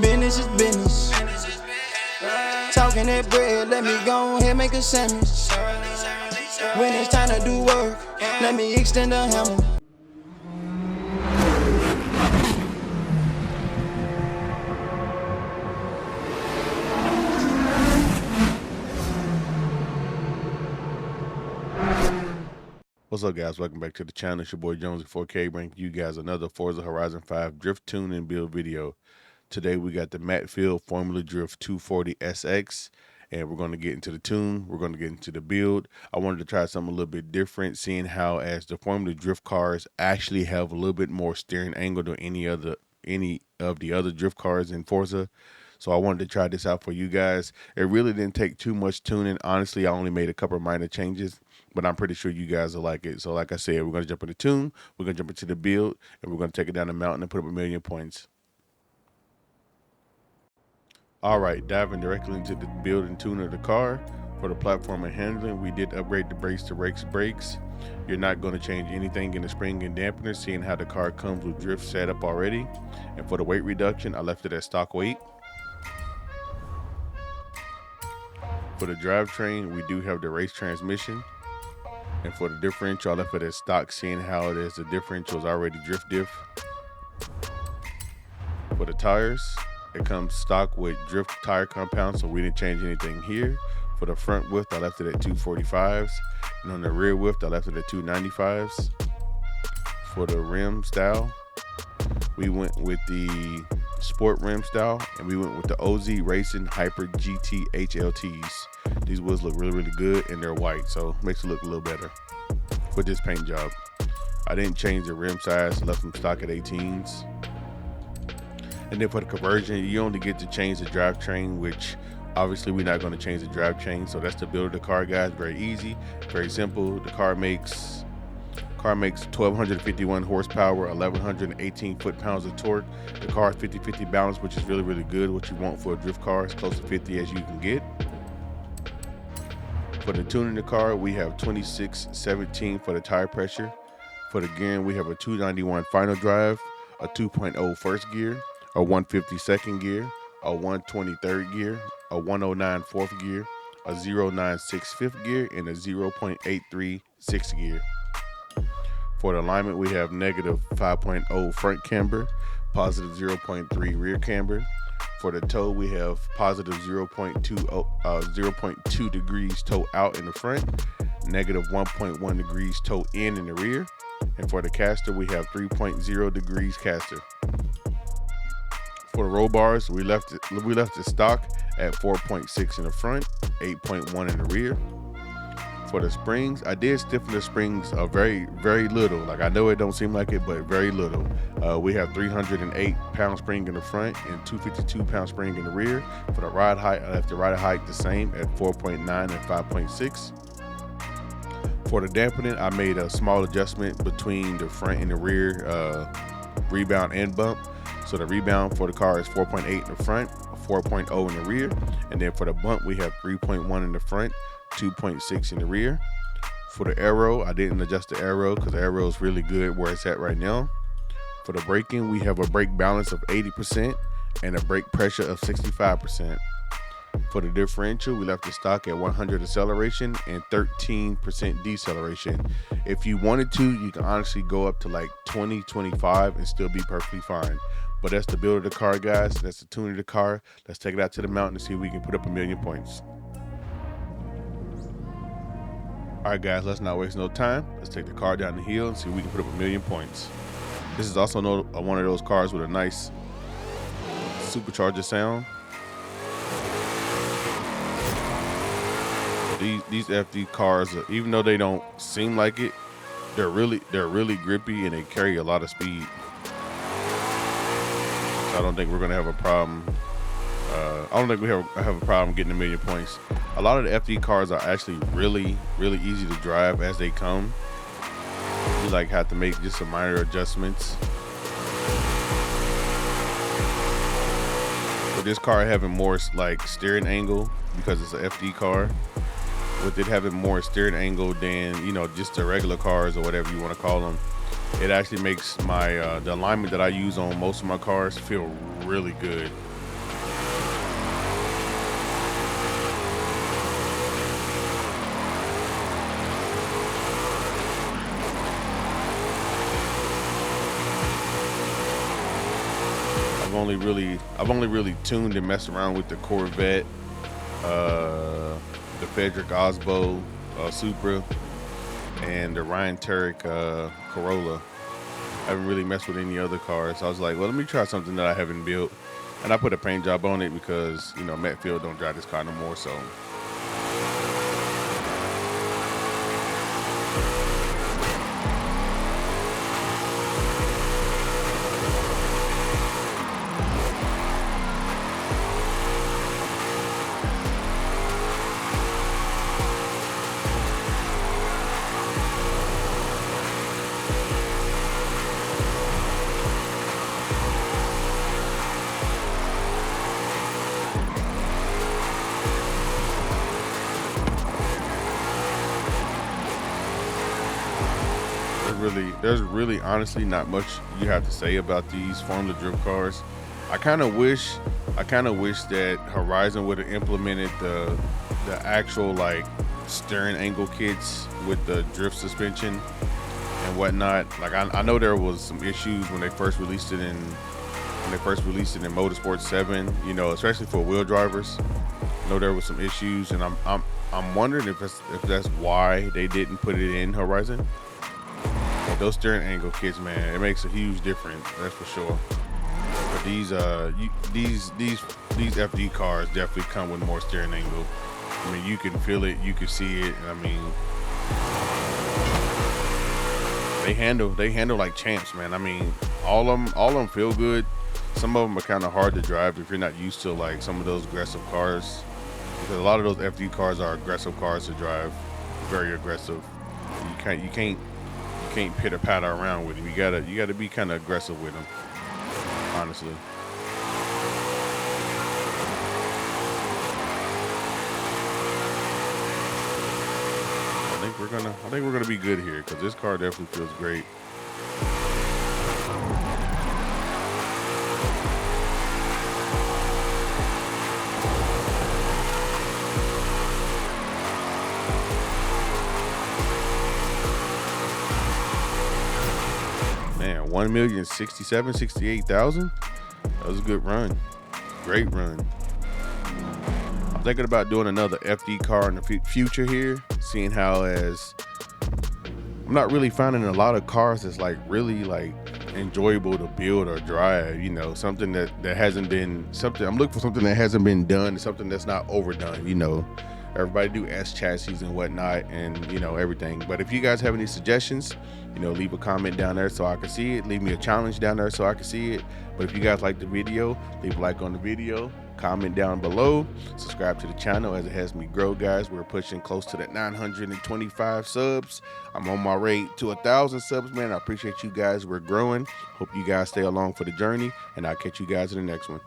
Business is business. Talking that bread, let me go ahead make a sandwich. When it's time to do work, let me extend the hammer. What's up, guys? Welcome back to the channel. It's your boy Jonesy 4K bringing you guys another Forza Horizon 5 drift tune and build video. Today we got the Matt Field Formula Drift 240 SX, and we're going to get into the tune. We're going to get into the build. I wanted to try something a little bit different, seeing how as the Formula Drift cars actually have a little bit more steering angle than any of the other drift cars in Forza. So I wanted to try this out for you guys. It really didn't take too much tuning. Honestly, I only made a couple of minor changes, but I'm pretty sure you guys will like it. So like I said, we're going to jump into the tune, we're going to jump into the build, and we're going to take it down the mountain and put up 1,000,000 points. All right, diving directly into the build and tune of the car. For the platform and handling, we did upgrade the brakes to race brakes. You're not going to change anything in the spring and dampener, seeing how the car comes with drift setup already. And for the weight reduction, I left it at stock weight. For the drivetrain, we do have the race transmission. And for the differential, I left it as stock, seeing how it is the differential is already drift diff. For the tires, it comes stock with drift tire compound, so we didn't change anything here. For the front width, I left it at 245s. And on the rear width, I left it at 295s. For the rim style, we went with the sport rim style, and we went with the OZ Racing Hyper GT HLTs. These wheels look really, really good, and they're white, so makes it look a little better for this paint job. I didn't change the rim size, left them stock at 18s. And then for the conversion, you only get to change the drivetrain, which obviously we're not going to change the drivetrain. So that's the build of the car, guys. Very easy, very simple. The car makes 1,251 horsepower, 1,118 foot-pounds of torque. The car is 50-50 balance, which is really, really good. What you want for a drift car, as close to 50 as you can get. For the tuning the car, we have 2617 for the tire pressure. For the gearing, we have a 291 final drive, a 2.0 first gear, a 150 second gear, a 120 third gear, a 109 fourth gear, a 096 fifth gear, and a 0.83 sixth gear. For the alignment, we have negative 5.0 front camber, positive 0.3 rear camber. For the toe, we have positive 0.2 degrees toe out in the front, negative 1.1 degrees toe in the rear. And for the caster, we have 3.0 degrees caster. For the roll bars, we left it stock at 4.6 in the front, 8.1 in the rear. For the springs, I did stiffen the springs very, very little. Like, I know it don't seem like it, but very little. We have 308 pound spring in the front and 252 pound spring in the rear. For the ride height, I left the ride height the same at 4.9 and 5.6. For the dampening, I made a small adjustment between the front and the rear rebound and bump. So the rebound for the car is 4.8 in the front, 4.0 in the rear. And then for the bump, we have 3.1 in the front, 2.6 in the rear. For the aero, I didn't adjust the aero because the aero is really good where it's at right now. For the braking, we have a brake balance of 80% and a brake pressure of 65%. For the differential, we left the stock at 100 acceleration and 13% deceleration. If you wanted to, you can honestly go up to like 20, 25 and still be perfectly fine. But that's the build of the car, guys. That's the tune of the car. Let's take it out to the mountain and see if we can put up 1,000,000 points. All right, guys, let's not waste no time. Let's take the car down the hill and see if we can put up 1,000,000 points. This is also one of those cars with a nice supercharger sound. These FD cars, even though they don't seem like it, they're really grippy and they carry a lot of speed. So I don't think we're gonna have a problem. I don't think we have a problem getting 1,000,000 points. A lot of the FD cars are actually really easy to drive as they come. You like have to make just some minor adjustments. With this car having more like steering angle because it's an FD car, with it having more steering angle than, you know, just the regular cars or whatever you want to call them, it actually makes my the alignment that I use on most of my cars feel really good. only really tuned and messed around with the Corvette, the Frederick Osbo Supra, and the Ryan Turek Corolla. I haven't really messed with any other cars. So I was like, well, let me try something that I haven't built. And I put a paint job on it because, you know, Matt Field don't drive this car no more, so. There's really honestly not much you have to say about these Formula Drift cars. I kind of wish that Horizon would have implemented the actual like steering angle kits with the drift suspension and whatnot. Like I know there was some issues when they first released it in Motorsport 7, you know, especially for wheel drivers. I know there was some issues, and I'm wondering if that's why they didn't put it in Horizon. Those steering angle kits, man, it makes a huge difference. That's for sure. But these FD cars definitely come with more steering angle. I mean, you can feel it, you can see it. I mean, they handle like champs, man. I mean, all of them feel good. Some of them are kind of hard to drive if you're not used to like some of those aggressive cars, because a lot of those FD cars are aggressive cars to drive, very aggressive. You can't pitter patter around with them. You gotta be kind of aggressive with them, honestly. I think we're gonna be good here because this car definitely feels great. Man, 1,067,068,000. That was a good run. Great run. I'm thinking about doing another FD car in the future here, seeing how as I'm not really finding a lot of cars that's like really like enjoyable to build or drive, you know, something that hasn't been something. I'm looking for something that hasn't been done, something that's not overdone, you know. Everybody do S chassis and whatnot and, you know, everything. But if you guys have any suggestions, you know, leave a comment down there so I can see it. Leave me a challenge down there so I can see it. But if you guys like the video, leave a like on the video, comment down below, subscribe to the channel as it helps me grow, guys. We're pushing close to that 925 subs. I'm on my way to 1,000 subs, man. I appreciate you guys. We're growing. Hope you guys stay along for the journey, and I'll catch you guys in the next one.